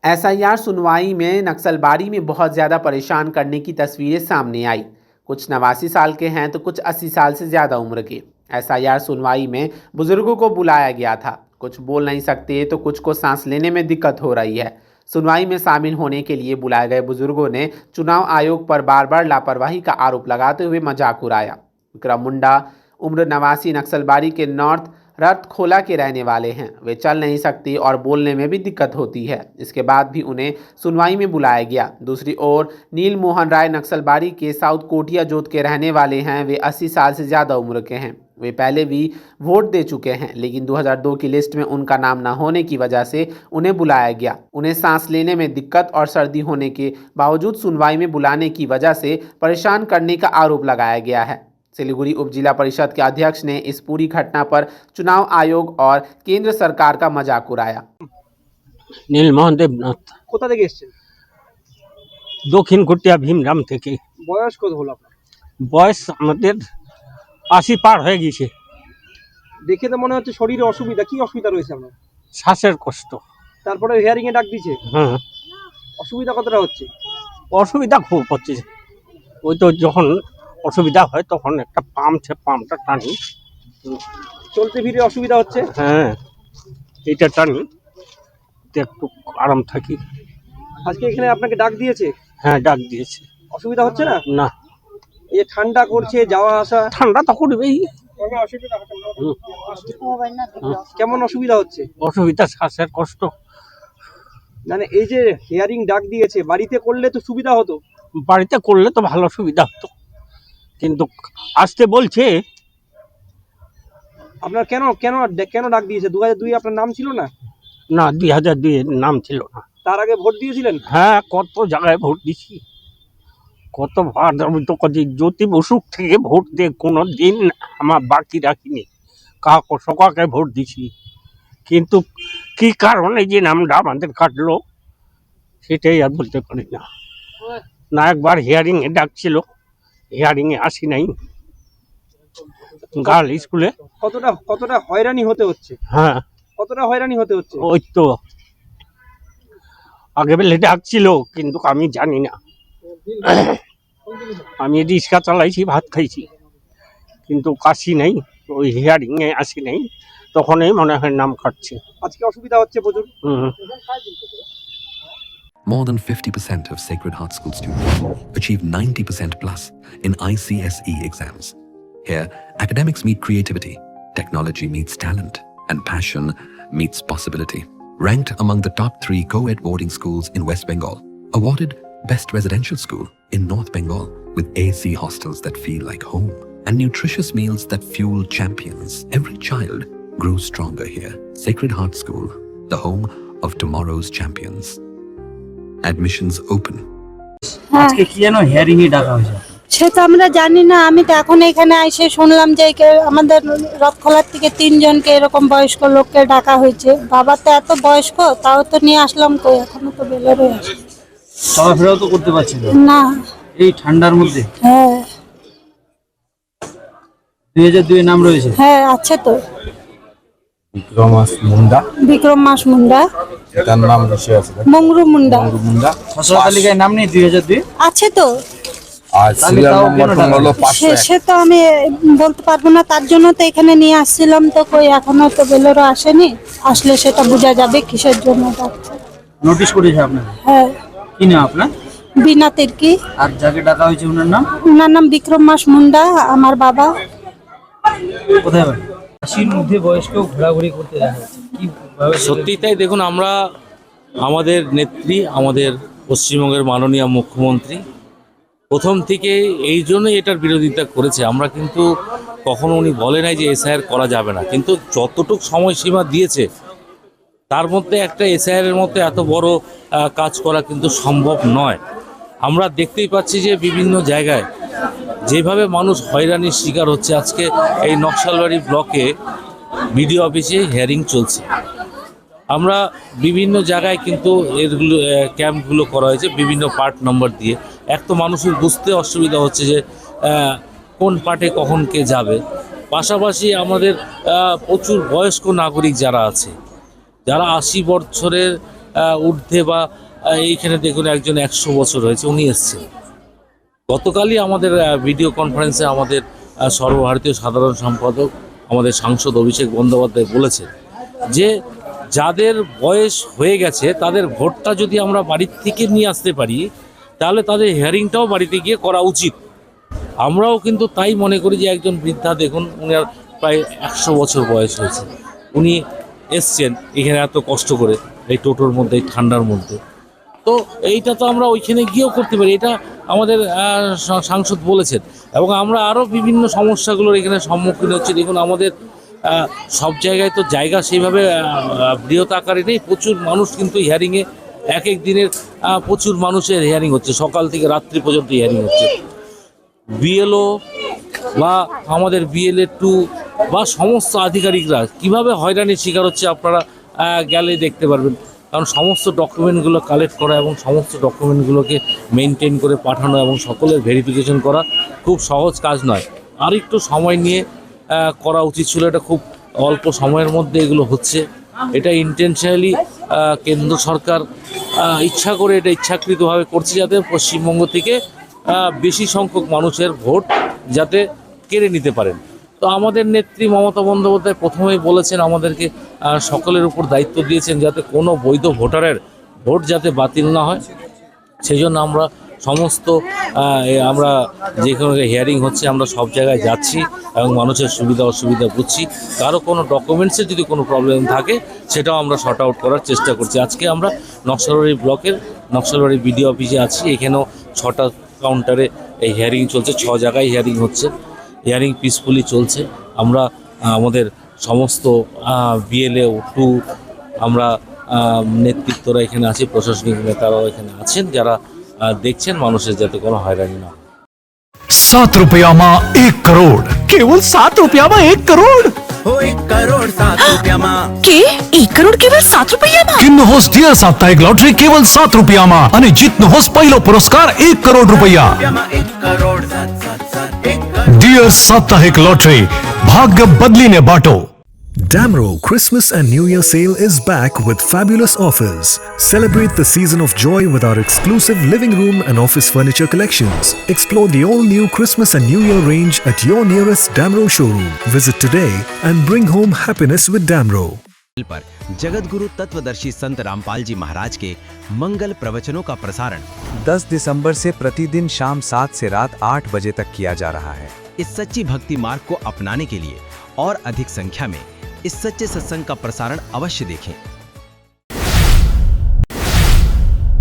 SIR सुनवाई में नक्सलबारी में बहुत ज़्यादा परेशान करने की तस्वीरें सामने आई। कुछ 89 साल के हैं तो कुछ 80 साल से ज़्यादा उम्र के। एसआईआर सुनवाई में बुजुर्गों को बुलाया गया था। कुछ बोल नहीं सकते तो कुछ को सांस लेने में दिक्कत हो रही है। सुनवाई में शामिल होने के लिए बुलाए गए बुजुर्गों ने चुनाव आयोग पर बार बार लापरवाही का आरोप लगाते हुए मजाक उड़ाया। विक्रम मुंडा उम्र 89 नक्सलबारी के नॉर्थ रतखोला के रहने वाले हैं। वे चल नहीं सकती और बोलने में भी दिक्कत होती है। इसके बाद भी उन्हें सुनवाई में बुलाया गया। दूसरी ओर नील मोहन राय नक्सलबारी के साउथ कोटिया जोत के रहने वाले हैं। वे 80 साल से ज़्यादा उम्र के हैं। वे पहले भी वोट दे चुके हैं, लेकिन 2002 की लिस्ट में उनका नाम न होने की वजह से उन्हें बुलाया गया। उन्हें सांस लेने में दिक्कत और सर्दी होने के बावजूद सुनवाई में बुलाने की वजह से परेशान करने का आरोप लगाया गया है। सिलीगुड़ी उप जिला परिषद के अध्यक्ष ने इस पूरी घटना पर चुनाव आयोग और केंद्र सरकार का मजाक उड़ाया। নীলমোহন দেবনাথ। কোথা থেকে এসেছেন? দক্ষিণ কুটিয়া ভীমরাম থেকে। বয়স কত হলো আপনার? বয়স আমাদের 80 পার হয়ে গেছে। দেখে তো মনে হচ্ছে শরীরে অসুবিধা। কি অসুবিধা রয়েছে আপনার? শ্বাসের কষ্ট। তারপরে হিয়ারিং এ ডাক দিয়েছে? হ্যাঁ। অসুবিধা কতটা হচ্ছে? অসুবিধা খুব হচ্ছে। ওই তো যখন অসুবিধা হয় তখন একটা পাম্পটা টানি। চলতে ফিরে অসুবিধা হচ্ছে? হ্যাঁ, এটা টানি একটু আরাম থাকি। আজকে এখানে আপনাকে ডাক দিয়েছে? হ্যাঁ, ডাক দিয়েছে। অসুবিধা হচ্ছে না? না। এই যে ঠান্ডা করছে, যাওয়া আসা? ঠান্ডা তো করবেই। কেমন অসুবিধা হচ্ছে? অসুবিধা শ্বাসের কষ্ট। মানে এই যে হিয়ারিং ডাক দিয়েছে, বাড়িতে করলে তো সুবিধা হতো। বাড়িতে করলে তো ভালো সুবিধা হতো, কিন্তু আসতে বলছে। আপনার কেন কেন কেন ডাক দিয়েছে? 2002 আপনার নাম ছিল না? না, 2002 এর নাম ছিল না। তার আগে ভোট দিয়েছিলেন? হ্যাঁ, কত জায়গায় ভোট দিছি, কতবার। আমি তো জ্যোতি বসুক থেকে ভোট দিয়ে কোনো দিন আমার বাকি রাখিনি। সকাকে ভোট দিছি, কিন্তু কি কারণে যে নামটা আমাদের কাটলো সেটাই আর বলতে পারি না। না, একবার হিয়ারিং এ ডাকছিল, হিয়ারিং এ আসি নাই। গার্ল স্কুলে কতটা হয়রানি হতে হচ্ছে? হ্যাঁ, কতটা হয়রানি হতে হচ্ছে? ওই তো আগে বেলে ডাকছিল, কিন্তু আমি জানি না। আমি রিক্সা চালাইছি, ভাত খাইছি, কিন্তু আসি নাই। ওই হিয়ারিং এ আসি নাই, তখনই মনে হয় নাম কাটছে। আজকে অসুবিধা হচ্ছে প্রচুর। More than 50% of Sacred Heart School students achieve 90% plus in ICSE exams. Here, academics meet creativity, technology meets talent, and passion meets possibility. Ranked among the top 3 co-ed boarding schools in West Bengal. Awarded Best Residential School in North Bengal with AC hostels that feel like home and nutritious meals that fuel champions. Every child grows stronger here. Sacred Heart School, the home of tomorrow's champions. Admissions open. আজকে কি যেন hearing এ ডাকা হয়েছে? সে তো আমরা জানি না। আমি তো এখন এখানে এসে শুনলাম যে আমাদের রথখোলার থেকে 3 জনকে এরকম বয়স্ক লোককে ডাকা হয়েছে। বাবা তো এত বয়স্ক, তাও তো নিয়ে আসলাম কই, এখনো তো বেলেরই আসে। চলাফেরাও তো করতে পারছি না এই ঠান্ডার মধ্যে। হ্যাঁ। 2002 এর নাম রয়েছে? হ্যাঁ, আছে তো। বিক্রম মাস মুন্ডা। তার নাম বেশি আছে। মংরু মুন্ডা। খসড়া তালিকায় নাম নেই 2002? আছে তো। আর সিরিয়াল নাম্বার হলো 500। সে তো আমি বলতে পারবো না, তার জন্য তো এখানে নিয়ে আসছিলাম। তো কই এখনো তো বেলেরও আসেনি। আসলে সেটা বোঝা যাবে কিসের জন্য ডাকছে। নোটিশ করেছে আপনাকে? হ্যাঁ। কি নাম আপনার? বিনা তির্কি। আর যাকে ডাকা হয়েছে ওনার নাম? ওনার নাম বিক্রম মাস মুন্ডা, আমার বাবা। কোথায় বাড়ি? 80-র মধ্যে বয়স্ক ঘোরাঘুরি করতে দেখা যাচ্ছে, কিভাবে? সত্যি তাই। দেখুন, আমরা আমাদের নেত্রী, আমাদের পশ্চিমবঙ্গের মাননীয় মুখ্যমন্ত্রী প্রথম থেকে এই জন্যই এটার বিরোধিতা করেছে। আমরা কিন্তু কখনো উনি বলে নাই যে এসআইআর করা যাবে না, কিন্তু যতটুক সময়সীমা দিয়েছে তার মধ্যে একটা এসআইআরের মধ্যে এত বড় কাজ করা কিন্তু সম্ভব নয়। আমরা দেখতেই পাচ্ছি যে বিভিন্ন জায়গায় যেভাবে মানুষ হয়রানির শিকার হচ্ছে। আজকে এই নকশালবাড়ি ব্লকে বিডিও অফিসে হিয়ারিং চলছে। আমরা বিভিন্ন জায়গায় কিন্তু এরগুলো ক্যাম্পগুলো করা হয়েছে বিভিন্ন পার্ট নম্বর দিয়ে। এক তো মানুষের বুঝতে অসুবিধা হচ্ছে যে কোন পার্টে কখন কে যাবে। পাশাপাশি আমাদের প্রচুর বয়স্ক নাগরিক যারা আছে, যারা 80 বছরের ঊর্ধ্বে বা এইখানে দেখুন একজন 100 বছর হয়েছে উনি এসছেন। গতকালই আমাদের ভিডিও কনফারেন্সে আমাদের সর্বভারতীয় সাধারণ সম্পাদক আমাদের সাংসদ অভিষেক বন্দ্যোপাধ্যায় বলেছেন যে যাদের বয়স হয়ে গেছে তাদের ভোটটা যদি আমরা বাড়ির থেকে নিয়ে আসতে পারি তাহলে তাদের হিয়ারিংটাও বাড়িতে গিয়ে করা উচিত। আমরাও কিন্তু তাই মনে করি যে একজন বৃদ্ধা দেখুন উনার প্রায় 100 বছর বয়স হয়েছে, উনি এসছেন এখানে এত কষ্ট করে এই টোটোর মধ্যে এই ঠান্ডার মধ্যে, তো এইটা তো আমরা ওইখানে গিয়েও করতে পারি, এটা আমাদের সাংসদ বলেছেন। এবং আমরা আরও বিভিন্ন সমস্যাগুলোর এখানে সম্মুখীন হচ্ছি। দেখুন আমাদের সব জায়গায় তো জায়গা সেইভাবে বৃহৎ আকারে নেই, প্রচুর মানুষ কিন্তু হিয়ারিংয়ে এক এক দিনের প্রচুর মানুষের হিয়ারিং হচ্ছে, সকাল থেকে রাত্রি পর্যন্ত হিয়ারিং হচ্ছে। বিএলও বা আমাদের বিএলএ 2 বা সমস্ত আধিকারিকরা কিভাবে হয়রানির শিকার হচ্ছে আপনারা গেলে দেখতে পারবেন, কারণ সমস্ত ডকুমেন্টগুলো কালেক্ট করা এবং সমস্ত ডকুমেন্টগুলোকে মেনটেন করে পাঠানো এবং সকলের ভেরিফিকেশন করা খুব সহজ কাজ নয়। আর একটু সময় নিয়ে করা উচিত ছিল, এটা খুব অল্প সময়ের মধ্যে এগুলো হচ্ছে। এটা ইন্টেনশনালি কেন্দ্র সরকার ইচ্ছা করে এটা ইচ্ছাকৃতভাবে করছে যাতে পশ্চিমবঙ্গ থেকে বেশি সংখ্যক মানুষের ভোট যাতে কেড়ে নিতে পারেন। তো আমাদের নেত্রী মমতা বন্দ্যোপাধ্যায় প্রথমেই বলেছেন আমাদেরকে সকলের উপর দায়িত্ব দিয়েছেন যাতে কোনো বৈধ ভোটারের ভোট যাতে বাতিল না হয়, সেই জন্য আমরা সমস্ত আমরা যেখানে হিয়ারিং হচ্ছে আমরা সব জায়গায় যাচ্ছি এবং মানুষের সুবিধা অসুবিধা বুঝছি। কারো কোনো ডকুমেন্টসের যদি কোনো প্রবলেম থাকে সেটাও আমরা শর্ট আউট করার চেষ্টা করছি। আজকে আমরা নকশালবাড়ি ব্লকের নকশালবাড়ি বিডিও অফিসে আছি, এখানেও 6টা কাউন্টারে এই হিয়ারিং চলছে, 6 জায়গায় হিয়ারিং হচ্ছে, হিয়ারিং পিসফুলি চলছে। আমরা আমাদের সমস্ত বিএলএ 2 আমরা নেতৃত্বরা এখানে আছি, প্রশাসনিক নেতারাও এখানে আছেন যারা দেখছেন মানুষের যাতে কোনো হয়রানি না। 7 रुपया में 1 करोड़, केवल 7 रुपया में 1 करोड़। हो 1 करोड़ 7 रुपया में के 1 करोड़ केवल 7 रुपया में। किन्न होस डियर साप्ताहिक लॉटरी केवल 7 रुपया में અને જીતનો હોસ પહેલો પુરસ્કાર 1 करोड़ रुपया। 1 करोड़ 7 डियर साप्ताहिक लॉटरी, भाग्य बदलीने बाटो। Damro Christmas and New Year sale is back with fabulous offers. Celebrate the season of joy with our exclusive living room and office furniture collections. Explore the all-new Christmas and New Year range at your nearest Damro showroom. Visit today and bring home happiness with Damro. पर जगत गुरु तत्वदर्शी संत रामपाल जी महाराज के मंगल प्रवचनों का प्रसारण 10 दिसंबर से प्रतिदिन शाम 7 से रात 8 बजे तक किया जा रहा है। इस सच्ची भक्ति मार्ग को अपनाने के लिए और अधिक संख्या में इस सच्चे सत्संग का प्रसारण अवश्य देखें।